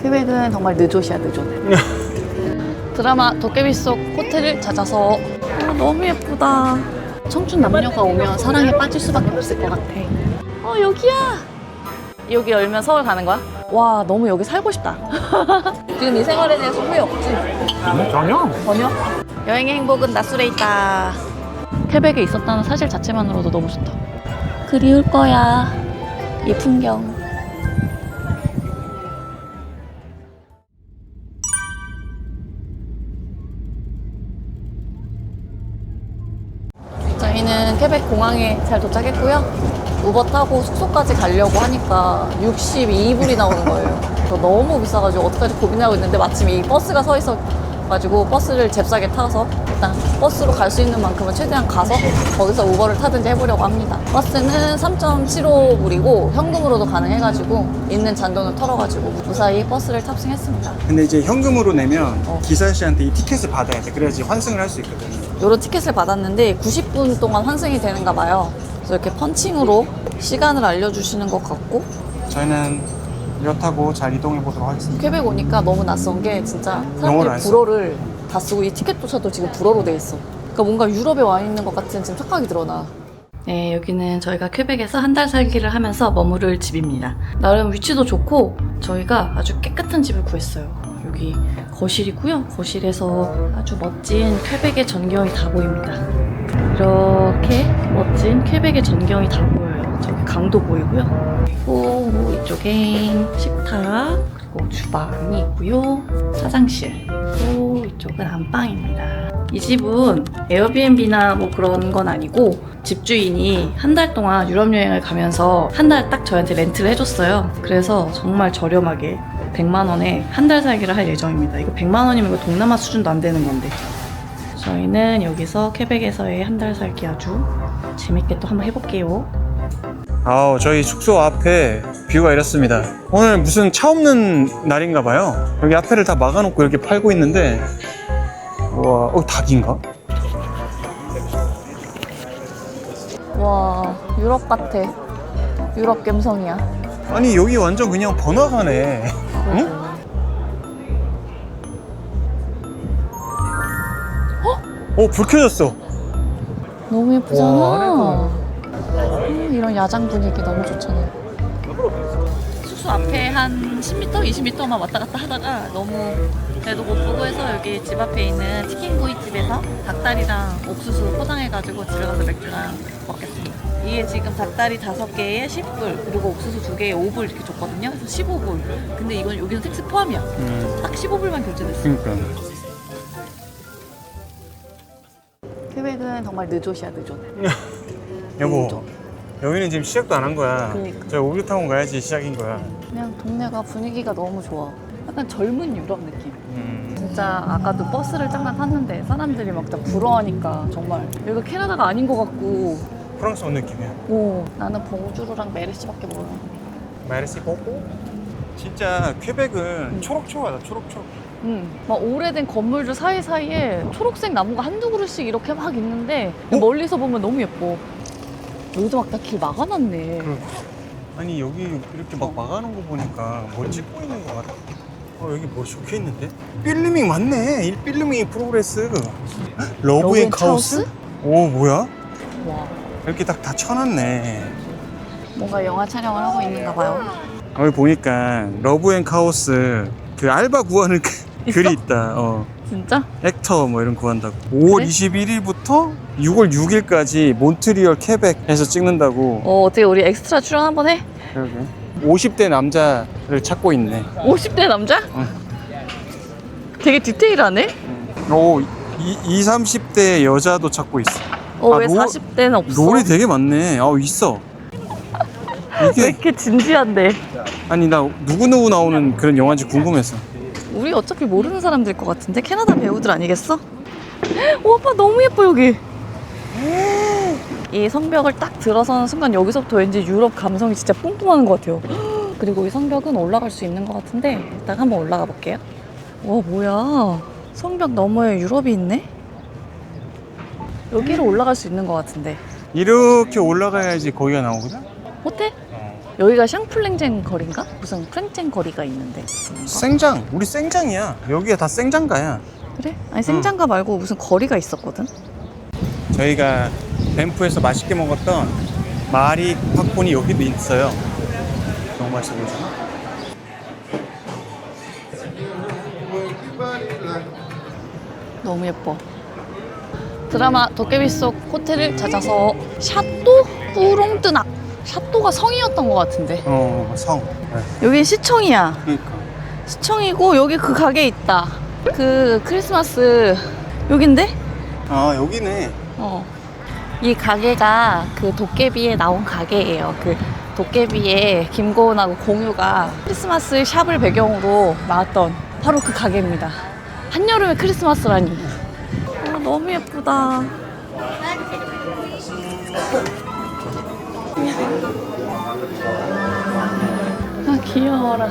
퀘벡은 정말 느조시야, 느조. 드라마 도깨비 속 호텔을 찾아서. 너무 예쁘다. 청춘 남녀가 오면 사랑에 빠질 수밖에 없을 것 같아. 여기야. 여기 열면 서울 가는 거야? 와, 너무 여기 살고 싶다. 지금 이 생활에 대해서 후회 없지? 전혀? 여행의 행복은 낮술에 있다. 퀘벡에 있었다는 사실 자체만으로도 너무 좋다. 그리울 거야, 이 풍경. 저희는 퀘벡 공항에 잘 도착했고요. 우버 타고 숙소까지 가려고 하니까 62불이 나오는 거예요. 너무 비싸가지고 어떡하지 고민하고 있는데 마침 이 버스가 서 있어가지고 버스를 잽싸게 타서 일단 버스로 갈 수 있는 만큼은 최대한 가서 거기서 우버를 타든지 해보려고 합니다. 버스는 3.75불이고 현금으로도 가능해가지고 있는 잔돈을 털어가지고 무사히 버스를 탑승했습니다. 근데 이제 현금으로 내면 기사 아저씨한테 이 티켓을 받아야 돼. 그래야지 환승을 할 수 있거든. 이런 티켓을 받았는데 90분 동안 환승이 되는가 봐요. 그래서 이렇게 펀칭으로 시간을 알려주시는 것 같고, 저희는 이거 타고 잘 이동해 보도록 하겠습니다. 퀘벡 오니까 너무 낯선 게 진짜 영어를 안 사람들이 써. 불어를 다 쓰고 이 티켓조차도 지금 불어로 돼 있어. 그러니까 뭔가 유럽에 와 있는 것 같은 지금 착각이 들어 나. 네, 여기는 저희가 퀘벡에서 한 달 살기를 하면서 머무를 집입니다. 나름 위치도 좋고 저희가 아주 깨끗한 집을 구했어요. 여기 거실이고요. 거실에서 아주 멋진 퀘벡의 전경이 다 보입니다. 이렇게 멋진 퀘벡의 전경이 다 보여요. 저기 강도 보이고요. 그리고 이쪽엔 식탁, 그리고 주방이 있고요. 화장실, 그리고 이쪽은 안방입니다. 이 집은 에어비앤비나 뭐 그런 건 아니고 집주인이 한 달 동안 유럽 여행을 가면서 한 달 딱 저한테 렌트를 해줬어요. 그래서 정말 저렴하게 100만 원에 한 달 살기를 할 예정입니다. 이거 100만 원이면 이거 동남아 수준도 안 되는 건데. 저희는 여기서 퀘벡에서의 한 달 살기 아주 재밌게 또 한번 해볼게요. 저희 숙소 앞에 뷰가 이렇습니다. 오늘 무슨 차 없는 날인가 봐요. 여기 앞에를 다 막아놓고 이렇게 팔고 있는데, 우와, 닭인가? 와, 유럽 같아. 유럽 감성이야. 아니 여기 완전 그냥 번화가네. 응? 불 켜졌어. 너무 예쁘잖아. 와, 이런 야장 분위기 너무 좋잖아. 숙소 앞에 한 10m, 20m만 왔다 갔다 하다가 너무 배도 고프고 해서 여기 집 앞에 있는 치킨구이 집에서 닭다리랑 옥수수 포장해가지고 집에 가서 맥주랑 먹겠습니다. 이게 지금 닭다리 5개에 10불, 그리고 옥수수 2개에 5불 이렇게 줬거든요. 그래서 15불. 근데 이건 여기는 택스 포함이야. 딱 15불만 결제됐어. 그러니까. 퀘벡은 정말 느조시야, 느조. 여보, 여기는 지금 시작도 안 한 거야. 그러니까. 저 오류타운 가야지 시작인 거야. 그냥 동네가 분위기가 너무 좋아. 약간 젊은 유럽 느낌. 진짜 아까도 버스를 잠깐 탔는데 사람들이 막 다 부러워하니까 정말 여기가 캐나다가 아닌 것 같고. 프랑스 온 느낌이야. 나는 봉주르랑 메르시밖에 몰라. 메르시 보고. 진짜 퀘벡은 초록초록하다. 초록초록. 막 오래된 건물들 사이사이에 초록색 나무가 한두 그루씩 이렇게 막 있는데 멀리서 보면 너무 예뻐. 여기도 막 다 길 막아놨네. 아니 여기 이렇게 막 막아놓은 거 보니까 뭘 찍고 있는 거 같아. 여기 뭐 적혀 있는데? 필름밍 맞네. 이 필름밍 프로그레스. 러브 앤 카오스? 오 뭐야? 와, 이렇게 딱 다 쳐놨네. 뭔가 영화 촬영을 하고 있는가 봐요. 여기 보니까 러브 앤 카오스 그 알바 구하는 글이 있다. 진짜? 액터 뭐 이런 구한다고. 5월 21일부터 6월 6일까지 몬트리올 퀘벡에서 찍는다고. 어떻게 우리 엑스트라 출연 한번 해? 그러게. 50대 남자를 찾고 있네. 50대 남자? 응. 되게 디테일하네? 20, 30대 여자도 찾고 있어. 왜 40대는 없어? 롤이 되게 많네. 있어. 왜 이게 이렇게 진지한데? 아니 나 누구누구 나오는 그런 영화인지 궁금해서. 우리 어차피 모르는 사람들일 것 같은데? 캐나다 배우들 아니겠어? 오빠 너무 예뻐 여기. 이 성벽을 딱 들어서는 순간 여기서부터 왠지 유럽 감성이 진짜 뿜뿜하는 것 같아요. 그리고 이 성벽은 올라갈 수 있는 것 같은데 일단 한번 올라가 볼게요. 와 뭐야, 성벽 너머에 유럽이 있네? 여기로 올라갈 수 있는 것 같은데. 이렇게 올라가야지 거기가 나오거든? 호텔? 여기가 샹플랭쟁 거리인가? 무슨 프랭쟁 거리가 있는데. 그런가? 생장. 우리 생장이야. 여기가 다 생장가야. 그래? 아니 생장가 말고 무슨 거리가 있었거든? 저희가 밴프에서 맛있게 먹었던 마리 팝콘이 여기도 있어요. 너무 맛있어 보이잖아. 너무 예뻐. 드라마 도깨비 속 호텔을 찾아서 샤또 뿌롱뜨낙. 샤또가 성이었던 것 같은데. 성. 네. 여기 시청이야. 그러니까. 시청이고 여기 그 가게 있다. 그 크리스마스 여긴데? 아, 여기네. 이 가게가 그 도깨비에 나온 가게예요. 그 도깨비의 김고은하고 공유가 크리스마스 샵을 배경으로 나왔던 바로 그 가게입니다. 한여름의 크리스마스라니. 너무 예쁘다. 아, 귀여워라.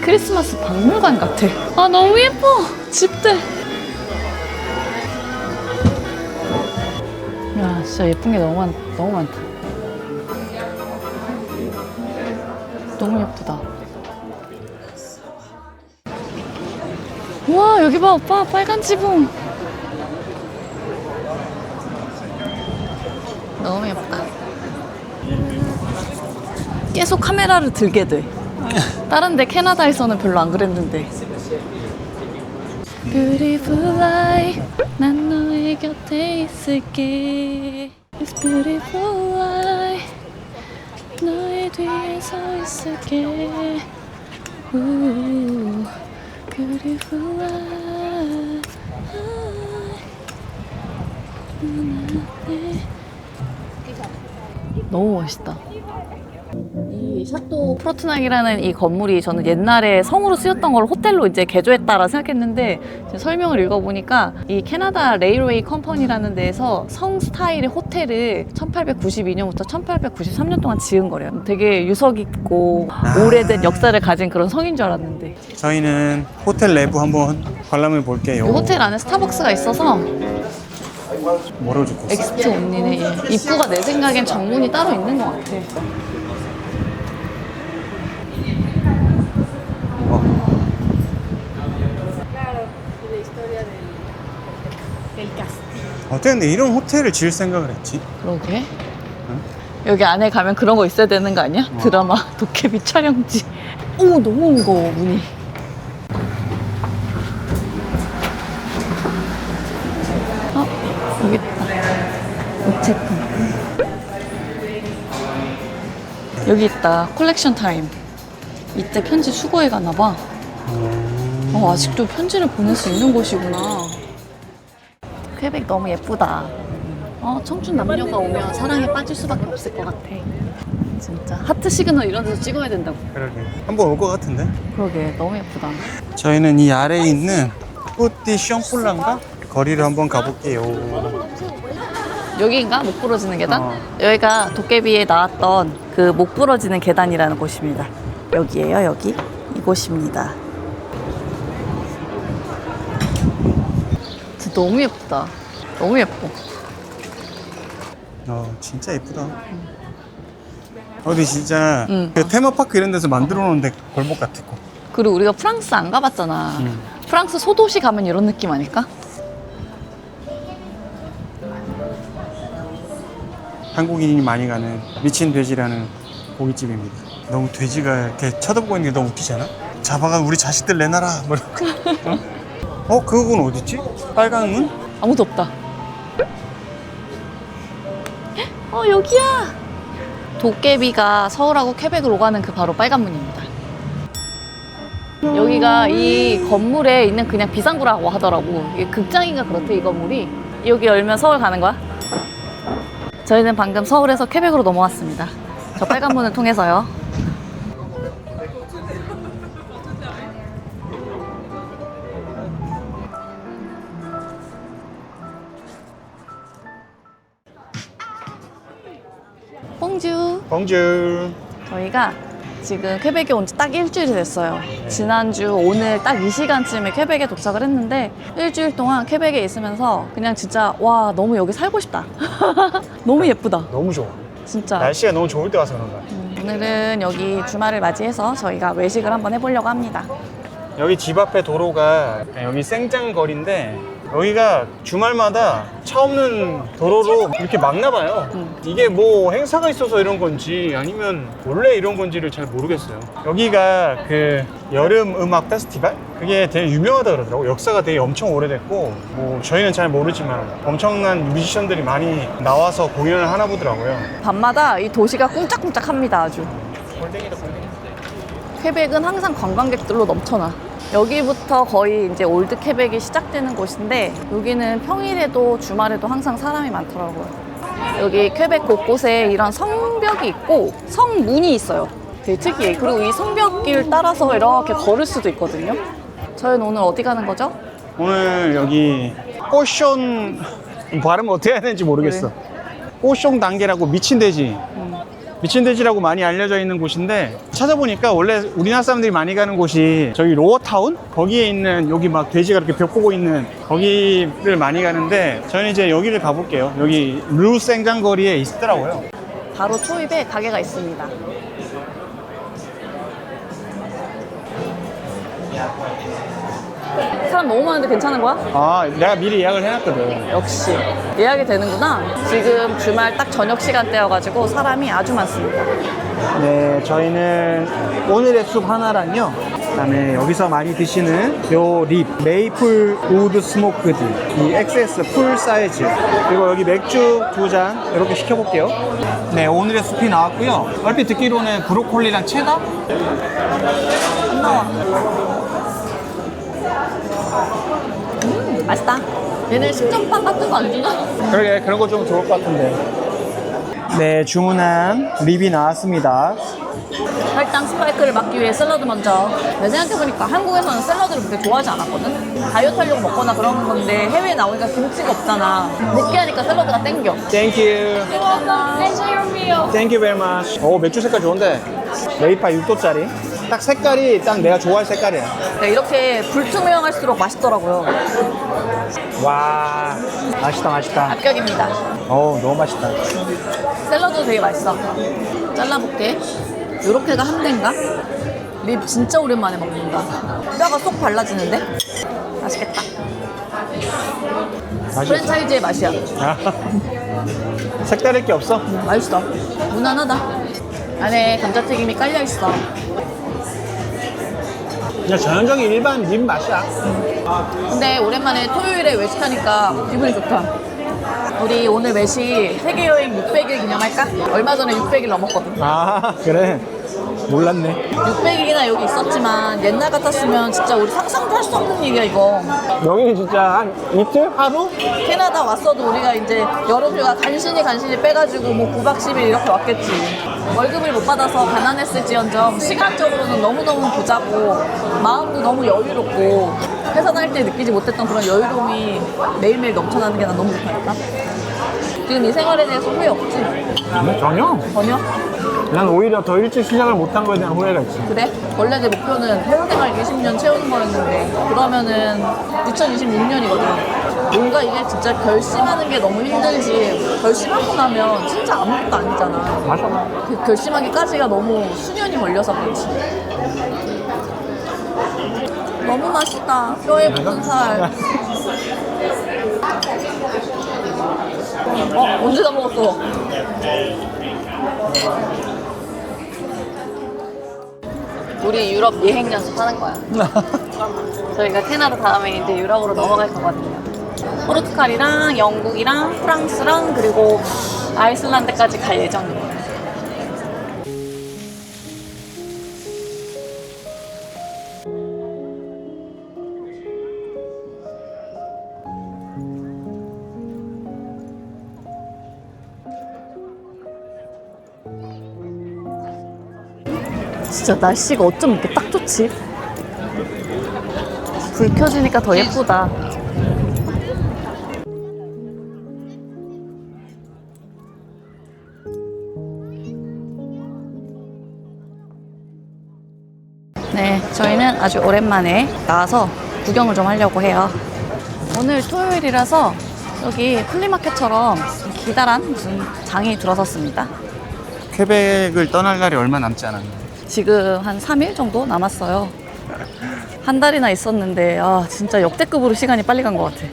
크리스마스 박물관 같아. 아, 너무 예뻐. 집들. 야, 진짜 예쁜 게 너무 많다. 너무 예쁘다. 와, 여기 봐, 오빠. 빨간 지붕. 너무 예쁘다. 계속 카메라를 들게 돼. 다른 데 캐나다에서는 별로 안 그랬는데. Beautiful life, 난 너의 곁에 있을게. It's beautiful life, 너의 뒤에 서 있을게. Ooh, beautiful life. 너무 멋있다. 이 샤또 프로트낙이라는 이 건물이 저는 옛날에 성으로 쓰였던 걸 호텔로 이제 개조했다라 생각했는데 지금 설명을 읽어보니까 이 캐나다 레일웨이 컴퍼니라는 데에서 성 스타일의 호텔을 1892년부터 1893년 동안 지은 거래요. 되게 유서 깊고 오래된 역사를 가진 그런 성인 줄 알았는데 저희는 호텔 내부 한번 관람해 볼게요. 이 호텔 안에 스타벅스가 있어서 뭐라고 적혔어? 엑스트 온리네. 얘. 입구가 내 생각엔 정문이 따로 있는 것 같아. 어떻게 근데 이런 호텔을 지을 생각을 했지? 그러게. 여기 안에 가면 그런 거 있어야 되는 거 아니야? 드라마 도깨비 촬영지. 오, 너무 무거워 문이. 여기 있다. 우체통. 여기 있다. 콜렉션 타임. 이때 편지 수거해 가나 봐. 아직도 편지를 보낼 수 있는 곳이구나. 퀘벡 너무 예쁘다. 청춘 남녀가 오면 사랑에 빠질 수밖에 없을 것 같아. 진짜 하트 시그널 이런 데서 찍어야 된다고. 그러게. 한번 올 것 같은데? 그러게, 너무 예쁘다. 저희는 이 아래에 있는 뿌띠 숑폴란가 거리를 한번 가볼게요. 여기인가? 목 부러지는 계단? 여기가 도깨비에 나왔던 그 목 부러지는 계단이라는 곳입니다. 여기에요, 여기. 이곳입니다. 진짜 너무 예쁘다. 너무 예뻐. 진짜 예쁘다. 어디 진짜 응. 그 테마파크 이런 데서 만들어 놓은 골목 같았고. 그리고 우리가 프랑스 안 가봤잖아. 프랑스 소도시 가면 이런 느낌 아닐까? 한국인이 많이 가는 미친 돼지라는 고깃집입니다. 너무 돼지가 이렇게 쳐다보고 있는 게 너무 웃기잖아? 잡아가 우리 자식들 내놔라. 뭐 이렇게. 그건 어딨지? 빨간 문? 아무도 없다. 여기야. 도깨비가 서울하고 퀘벡을 오가는 그 바로 빨간 문입니다. 여기가 이 건물에 있는 그냥 비상구라고 하더라고. 이게 극장인가 그렇대, 이 건물이. 여기 열면 서울 가는 거야? 저희는 방금 서울에서 퀘벡으로 넘어왔습니다. 저 빨간 문을 통해서요. 봉주. 봉주. 저희가 지금 퀘벡에 온 지 딱 일주일이 됐어요. 지난주 오늘 딱 이 시간쯤에 퀘벡에 도착을 했는데 일주일 동안 퀘벡에 있으면서 그냥 진짜 와, 너무 여기 살고 싶다. 너무 예쁘다. 너무 좋아. 진짜. 날씨가 너무 좋을 때 와서 그런 거야. 오늘은 여기 주말을 맞이해서 저희가 외식을 한번 해보려고 합니다. 여기 집 앞에 도로가 여기 생장거리인데 여기가 주말마다 차 없는 도로로 이렇게 막나 봐요. 이게 뭐 행사가 있어서 이런 건지 아니면 원래 이런 건지를 잘 모르겠어요. 여기가 그 여름 음악 페스티벌? 그게 되게 유명하다 그러더라고요. 역사가 되게 엄청 오래됐고 뭐 저희는 잘 모르지만 엄청난 뮤지션들이 많이 나와서 공연을 하나 보더라고요. 밤마다 이 도시가 쿵짝쿵짝합니다. 아주. 골뱅이다 골뱅이. 퀘벡은 항상 관광객들로 넘쳐나. 여기부터 거의 이제 올드 퀘벡이 시작되는 곳인데 여기는 평일에도 주말에도 항상 사람이 많더라고요. 여기 퀘벡 곳곳에 이런 성벽이 있고 성문이 있어요. 되게 특이해. 그리고 이 성벽길 따라서 이렇게 걸을 수도 있거든요. 저희는 오늘 어디 가는 거죠? 오늘 여기 꼬숑 발음 어떻게 해야 되는지 모르겠어. 꼬숑 단계라고 미친 돼지. 미친 돼지라고 많이 알려져 있는 곳인데 찾아보니까 원래 우리나라 사람들이 많이 가는 곳이 저기 로어타운? 거기에 있는 여기 막 돼지가 이렇게 벽 보고 있는 거기를 많이 가는데 저는 이제 여기를 가볼게요. 여기 루 생장거리에 있더라고요. 바로 초입에 가게가 있습니다. 사람 너무 많은데 괜찮은 거야? 아, 내가 미리 예약을 해놨거든. 역시 예약이 되는구나. 지금 주말 딱 저녁 시간대여가지고 사람이 아주 많습니다. 네, 저희는 오늘의 숲 하나랑요. 그다음에 여기서 많이 드시는 요 립, 메이플 우드 스모크드, 이 XS 풀 사이즈. 그리고 여기 맥주 2잔 이렇게 시켜볼게요. 네, 오늘의 숲이 나왔고요. 얼핏 듣기로는 브로콜리랑 체다? 안 나와. 맛있다. 얘네 식전빵 같은 거 안 주나? 그러게, 그런 거 좀 좋을 것 같은데. 네, 주문한 립이 나왔습니다. 혈당 스파이크를 막기 위해 샐러드 먼저. 내가 생각해보니까 한국에서는 샐러드를 그렇게 좋아하지 않았거든? 다이어트 하려고 먹거나 그러는 건데 해외에 나오니까 김치가 없잖아. 느끼하니까 샐러드가 땡겨. Thank you. Thank you very much. 오, 맥주 색깔 좋은데. 레이파 6도짜리. 딱 색깔이 딱 내가 좋아할 색깔이야. 네, 이렇게 불투명할수록 맛있더라고요. 와, 맛있다, 맛있다. 합격입니다. 어우, 너무 맛있다. 샐러드도 되게 맛있어. 잘라볼게. 요렇게가 한 대인가? 립 진짜 오랜만에 먹는다. 뼈가 쏙 발라지는데? 맛있겠다. 맛있어. 프랜차이즈의 맛이야. 색다를 게 없어? 맛있어. 무난하다. 안에 감자튀김이 깔려있어. 그냥 전형적인 일반 립 맛이야. 근데 오랜만에 토요일에 외식하니까 기분이 좋다. 우리 오늘 외식 세계여행 600일 기념할까? 얼마 전에 600일 넘었거든. 아, 그래. 몰랐네. 600일이나 여기 있었지만 옛날 같았으면 진짜 우리 상상도 할 수 없는 일이야 이거. 여기는 진짜 한 이틀? 하루? 캐나다 왔어도 우리가 이제 여름휴가 간신히 빼가지고 뭐 9박 10일 이렇게 왔겠지. 월급을 못 받아서 가난했을지언정 시간적으로는 너무너무 부자고 마음도 너무 여유롭고 회사 다닐 때 느끼지 못했던 그런 여유로움이 매일매일 넘쳐나는 게 난 너무 좋다니까. 지금 이 생활에 대해서 후회 없지? 전혀. 전혀? 난 오히려 더 일찍 시작을 못한 거에 대한 후회가 있어. 그래? 원래 내 목표는 회사 생활 20년 채우는 거였는데 그러면은 2026년이거든. 뭔가 이게 진짜 결심하는 게 너무 힘들지 결심하고 나면 진짜 아무것도 아니잖아. 맞아. 그 결심하기까지가 너무 수년이 걸려서 그렇지. 너무 맛있다. 뼈에 붙은 살. 언제 다 먹었어? 우리 유럽 여행 연습하는 거야. 저희가 캐나다 다음에 이제 유럽으로 넘어갈 거거든요. 포르투갈이랑 영국이랑 프랑스랑 그리고 아이슬란드까지 갈 예정이에요. 진짜 날씨가 어쩜 이렇게 딱 좋지? 불 켜지니까 더 예쁘다. 네, 저희는 아주 오랜만에 나와서 구경을 좀 하려고 해요. 오늘 토요일이라서 여기 플리마켓처럼 기다란 무슨 장이 들어섰습니다. 퀘벡을 떠날 날이 얼마 남지 않았는데. 지금 한 3일 정도 남았어요. 한 달이나 있었는데 진짜 역대급으로 시간이 빨리 간 것 같아.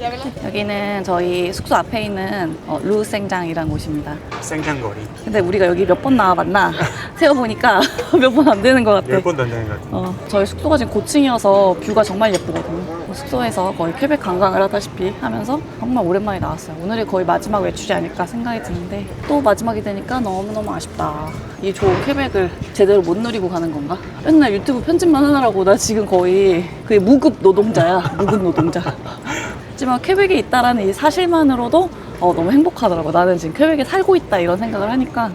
여기는 저희 숙소 앞에 있는 루생장이라는 곳입니다. 생장거리. 근데 우리가 여기 몇 번 나와봤나? 세어보니까 몇 번 안 되는 것 같아. 10번도 안 되는 것 같아. 저희 숙소가 지금 고층이어서 뷰가 정말 예쁘거든요. 숙소에서 거의 퀘벡 관광을 하다시피 하면서 정말 오랜만에 나왔어요. 오늘이 거의 마지막 외출이 아닐까 생각이 드는데 또 마지막이 되니까 너무너무 아쉽다. 이 좋은 퀘벡을 제대로 못 누리고 가는 건가? 맨날 유튜브 편집만 하느라고 나 지금 거의 그 무급 노동자야. 무급 노동자. 하지만 퀘벡에 있다라는 이 사실만으로도 너무 행복하더라고. 나는 지금 퀘벡에 살고 있다 이런 생각을 하니까.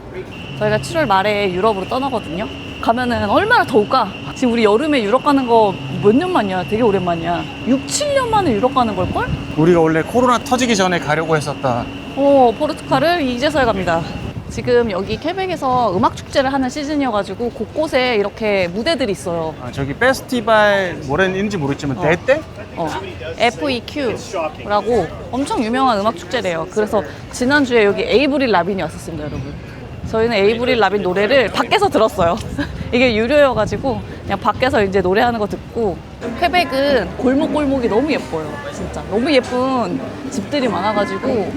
저희가 7월 말에 유럽으로 떠나거든요. 가면은 얼마나 더울까? 지금 우리 여름에 유럽 가는 거 몇 년 만이야? 되게 오랜만이야. 6, 7년 만에 유럽 가는 걸걸? 우리가 원래 코로나 터지기 전에 가려고 했었다. 포르투갈을 이제서야 갑니다. 지금 여기 퀘벡에서 음악 축제를 하는 시즌이어가지고 곳곳에 이렇게 무대들이 있어요. 저기 페스티벌 뭐랬는지 모르겠지만 대때? FEQ라고 엄청 유명한 음악 축제래요. 그래서 지난주에 여기 에이브릴 라빈이 왔었습니다, 여러분. 저희는 에이브릴 라빈 노래를 밖에서 들었어요. 이게 유료여가지고 그냥 밖에서 이제 노래하는 거 듣고. 퀘벡은 골목골목이 너무 예뻐요. 진짜 너무 예쁜 집들이 많아가지고.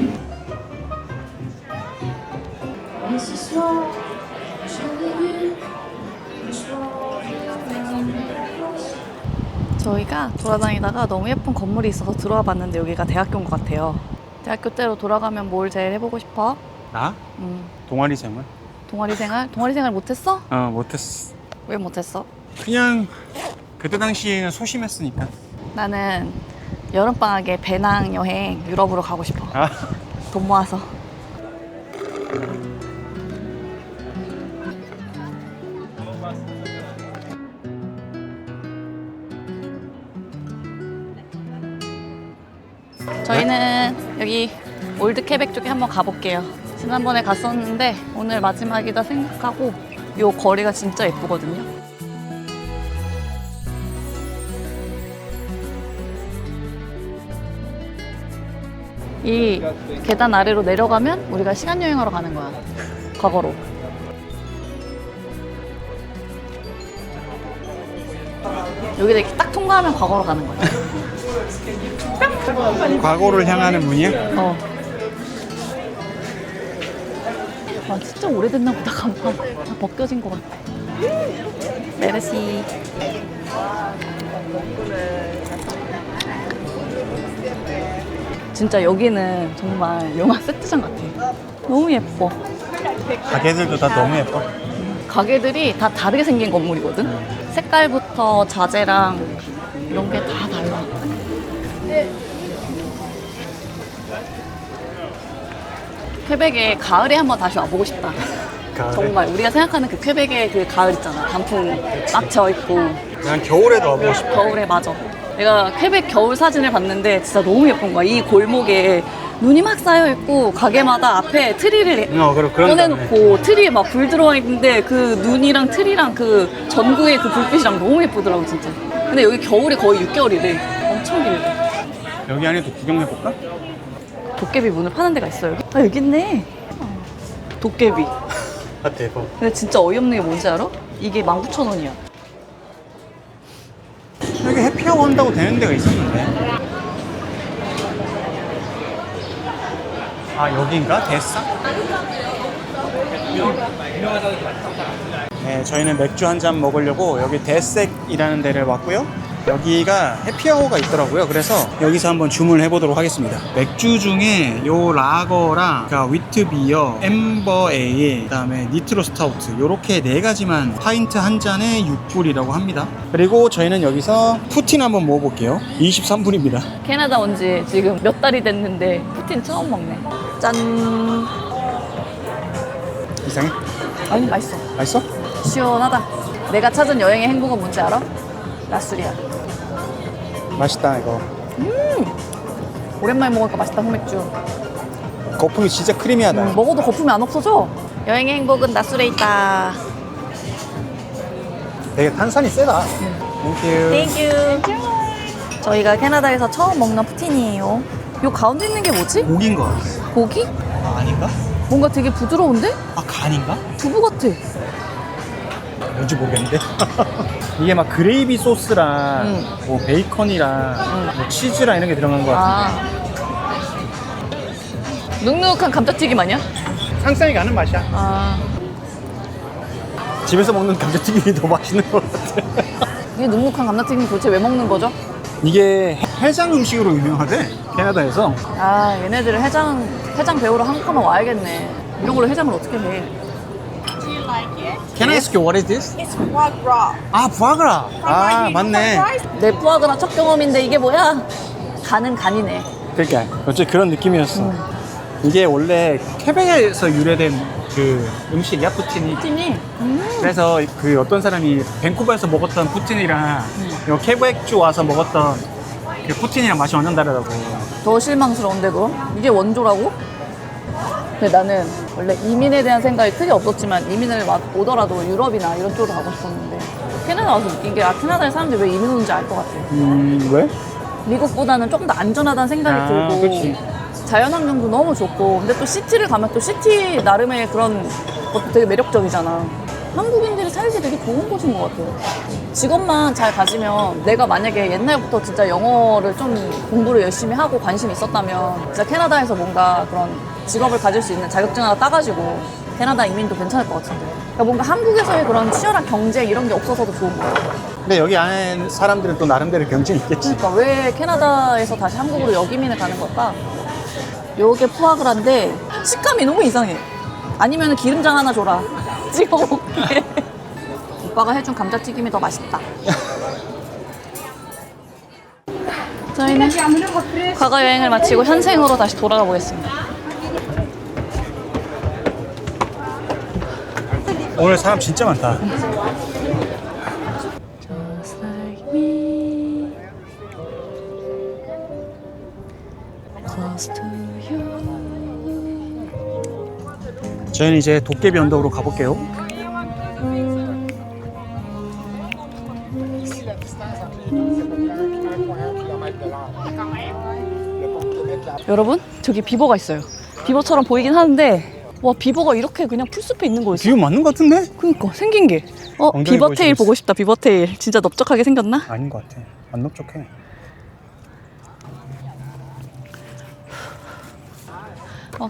저희가 돌아다니다가 너무 예쁜 건물이 있어서 들어와 봤는데 여기가 대학교인 것 같아요. 대학교 때로 돌아가면 뭘 제일 해보고 싶어? 나? 동아리 생활? 동아리 생활? 동아리 생활 못했어? 못했어. 왜 못했어? 그냥 그때 당시에는 소심했으니까. 나는 여름방학에 배낭 여행 유럽으로 가고 싶어. 돈 모아서. 저희는 여기 올드 퀘벡 쪽에 한번 가볼게요. 지난번에 갔었는데 오늘 마지막이다 생각하고. 요 거리가 진짜 예쁘거든요. 이 계단 아래로 내려가면 우리가 시간 여행하러 가는 거야. 과거로. 여기다 이렇게 딱 통과하면 과거로 가는 거야. 과거를 향하는 문이야? 진짜 오래됐나 보다. 간판 다 벗겨진 것 같아. 메르시. 진짜 여기는 정말 영화 세트장 같아. 너무 예뻐. 가게들도 다 너무 예뻐. 가게들이 다 다르게 생긴 건물이거든. 색깔부터 자재랑 이런 게 다 달라. 퀘벡에 가을에 한번 다시 와보고 싶다. 가을에? 정말 우리가 생각하는 그 퀘벡의 그 가을 있잖아. 단풍 막 져있고. 난 겨울에도 와보고 싶어. 겨울에 맞아. 내가 퀘벡 겨울 사진을 봤는데 진짜 너무 예쁜 거야. 이 골목에 눈이 막 쌓여있고 가게마다 앞에 트리를 그런 꺼내놓고 트리에 막 불 들어와 있는데 그 눈이랑 트리랑 그 전구의 그 불빛이랑 너무 예쁘더라고 진짜. 근데 여기 겨울에 거의 6개월이래. 엄청 길다. 여기 안에도 구경해볼까? 도깨비 문을 파는 데가 있어요. 여기 있네. 도깨비. 대박. 근데 진짜 어이없는 게 뭔지 알아? 이게 19,000원이야. 여기 해피아워 한다고 되는 데가 있었는데. 여긴가? 데싸? 네, 저희는 맥주 한 잔 먹으려고 여기 데색이라는 데를 왔고요. 여기가 해피아워가 있더라고요. 그래서 여기서 한번 주문을 해보도록 하겠습니다. 맥주 중에 요 라거랑 위트비어, 엠버 에일, 그다음에 니트로 스타우트 요렇게 4가지만 파인트 한 잔에 6불이라고 합니다. 그리고 저희는 여기서 푸틴 한번 먹어볼게요. 23불입니다. 캐나다 온 지 지금 몇 달이 됐는데 푸틴 처음 먹네. 짠. 이상해? 아니 맛있어. 맛있어? 시원하다. 내가 찾은 여행의 행복은 뭔지 알아? 라술이야. 맛있다 이거. 오랜만에 먹으니까 맛있다 흑맥주. 거품이 진짜 크리미하다. 먹어도 거품이 안 없어져. 여행의 행복은 낮술에 있다. 되게 탄산이 세다. 땡큐. 땡큐. 저희가 캐나다에서 처음 먹는 푸틴이에요. 요 가운데 있는 게 뭐지? 고기인 것 같아. 고기? 아닌가? 뭔가 되게 부드러운데? 아, 간인가? 두부 같아. 뭔지 모르겠는데. 이게 막 그레이비 소스랑 뭐 베이컨이랑 뭐 치즈랑 이런 게 들어간 거 같아. 아. 눅눅한 감자튀김 아니야? 상상이 가는 맛이야. 아. 집에서 먹는 감자튀김이 더 맛있는 것 같아. 이게 눅눅한 감자튀김 도대체 왜 먹는 거죠? 이게 해장 음식으로 유명하대, 캐나다에서. 아, 얘네들은 해장 배우러 한국 한번 와야겠네. 이런 걸로 해장을 어떻게 해? Do you like it? Can I ask you what is this? It's foie gras. 아, 부아그라. 아, 맞네. 내 푸아그라 첫 경험인데 이게 뭐야? 간은 간이네. 그러니까 어째 그런 느낌이었어. 이게 원래 퀘벡에서 유래된 그 음식이야, 푸틴이. 찜이 그래서 그 어떤 사람이 밴쿠버에서 먹었던 푸틴이랑 요 퀘벡주 와서 먹었던 그 푸틴이랑 맛이 완전 다르다고. 더 실망스러운데 그럼? 이게 원조라고? 근데 나는 원래 이민에 대한 생각이 크게 없었지만 이민을 오더라도 유럽이나 이런 쪽으로 가고 싶었는데 캐나다 와서 느낀 게 캐나다에 사람들이 왜 이민 오는지 알 것 같아. 왜? 미국보다는 조금 더 안전하다는 생각이 들고 그치. 자연환경도 너무 좋고 근데 또 시티를 가면 또 시티 나름의 그런 것도 되게 매력적이잖아. 한국인들이 살기 되게 좋은 곳인 것 같아요. 직업만 잘 가지면 내가 만약에 옛날부터 진짜 영어를 좀 공부를 열심히 하고 관심이 있었다면 진짜 캐나다에서 뭔가 그런 직업을 가질 수 있는 자격증 하나 따가지고 캐나다 이민도 괜찮을 것 같은데 그러니까 뭔가 한국에서의 그런 치열한 경쟁 이런 게 없어서도 좋은 것 같아. 근데 여기 안에 사람들은 또 나름대로 경쟁이 있겠지. 그러니까 왜 캐나다에서 다시 한국으로 여기민을 가는 걸까? 요게 푸아그라인데 식감이 너무 이상해. 아니면 기름장 하나 줘라. 찍어 먹게. 오빠가 해준 감자튀김이 더 맛있다. 저희는 과거 여행을 마치고 현생으로 다시 돌아가 보겠습니다. 오늘 사람 진짜 많다. Just like me, close to you. 저희는 이제 도깨비 언덕으로 가볼게요. 여러분, 저기 비버가 있어요. 비버처럼 보이긴 하는데 와, 비버가 이렇게 그냥 풀숲에 있는 거 있어. 비유 맞는 것 같은데? 그니까 생긴 게. 엉덩이 비버테일 보여주고 보고 싶다. 비버테일. 진짜 넓적하게 생겼나? 아닌 것 같아. 안 넓적해.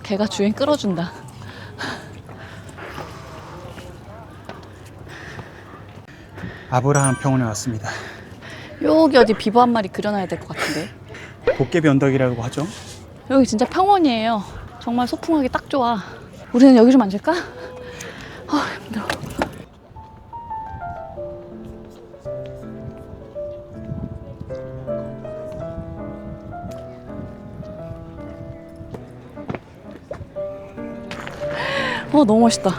걔가 주행 끌어준다. 아브라함 평원에 왔습니다. 여기 어디 비버 한 마리 그려놔야 될 것 같은데. 도깨비 언덕이라고 하죠. 여기 진짜 평원이에요. 정말 소풍하기 딱 좋아. 우리는 여기 좀 앉을까? 힘들어. 너무 멋있다.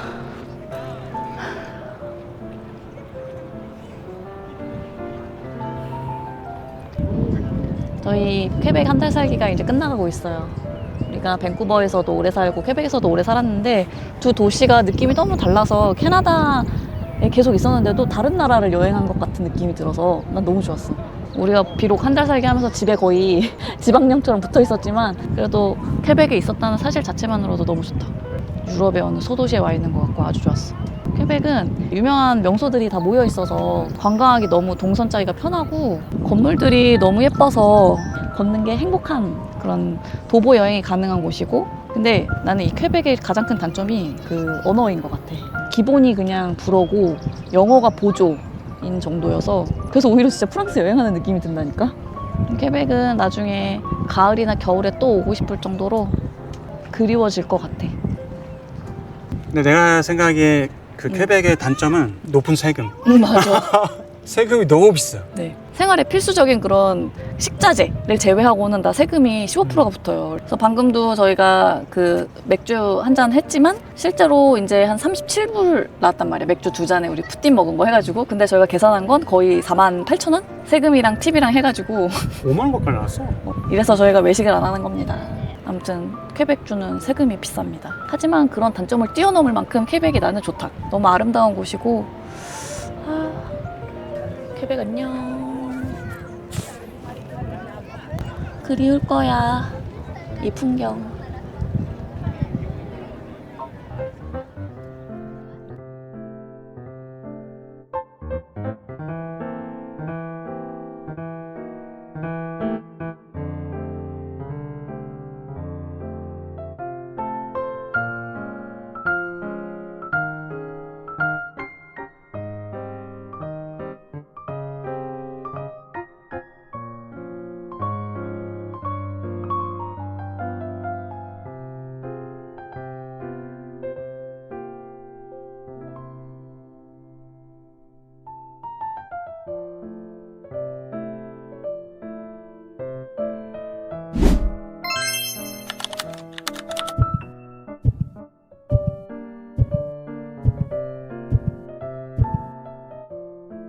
저희 퀘벡 한 달 살기가 이제 끝나가고 있어요. 우리가 밴쿠버에서도 오래 살고 퀘벡에서도 오래 살았는데 두 도시가 느낌이 너무 달라서 캐나다에 계속 있었는데도 다른 나라를 여행한 것 같은 느낌이 들어서 난 너무 좋았어. 우리가 비록 한 달 살기 하면서 집에 거의 지방령처럼 붙어 있었지만 그래도 퀘벡에 있었다는 사실 자체만으로도 너무 좋다. 유럽의 어느 소도시에 와 있는 것 같고 아주 좋았어. 퀘벡은 유명한 명소들이 다 모여 있어서 관광하기 너무 동선 짜기가 편하고 건물들이 너무 예뻐서 걷는 게 행복한 그런 도보 여행이 가능한 곳이고 근데 나는 이 퀘벡의 가장 큰 단점이 그 언어인 것 같아. 기본이 그냥 불어고 영어가 보조인 정도여서 그래서 오히려 진짜 프랑스 여행하는 느낌이 든다니까. 퀘벡은 나중에 가을이나 겨울에 또 오고 싶을 정도로 그리워질 것 같아. 근데 내가 생각하기에 그 퀘벡의 단점은 높은 세금. 맞아. 세금이 너무 비싸. 네. 생활에 필수적인 그런 식자재를 제외하고는 다 세금이 15%가 붙어요. 그래서 방금도 저희가 그 맥주 한 잔 했지만 실제로 이제 한 37불 나왔단 말이야. 맥주 2잔에 우리 푸틴 먹은 거 해가지고. 근데 저희가 계산한 건 거의 48,000원? 세금이랑 팁이랑 해가지고. 5만 원 가까이 나왔어. 이래서 저희가 외식을 안 하는 겁니다. 아무튼 퀘벡주는 세금이 비쌉니다. 하지만 그런 단점을 뛰어넘을 만큼 퀘벡이 나는 좋다. 너무 아름다운 곳이고 퀘벡 안녕. 그리울 거야 이 풍경.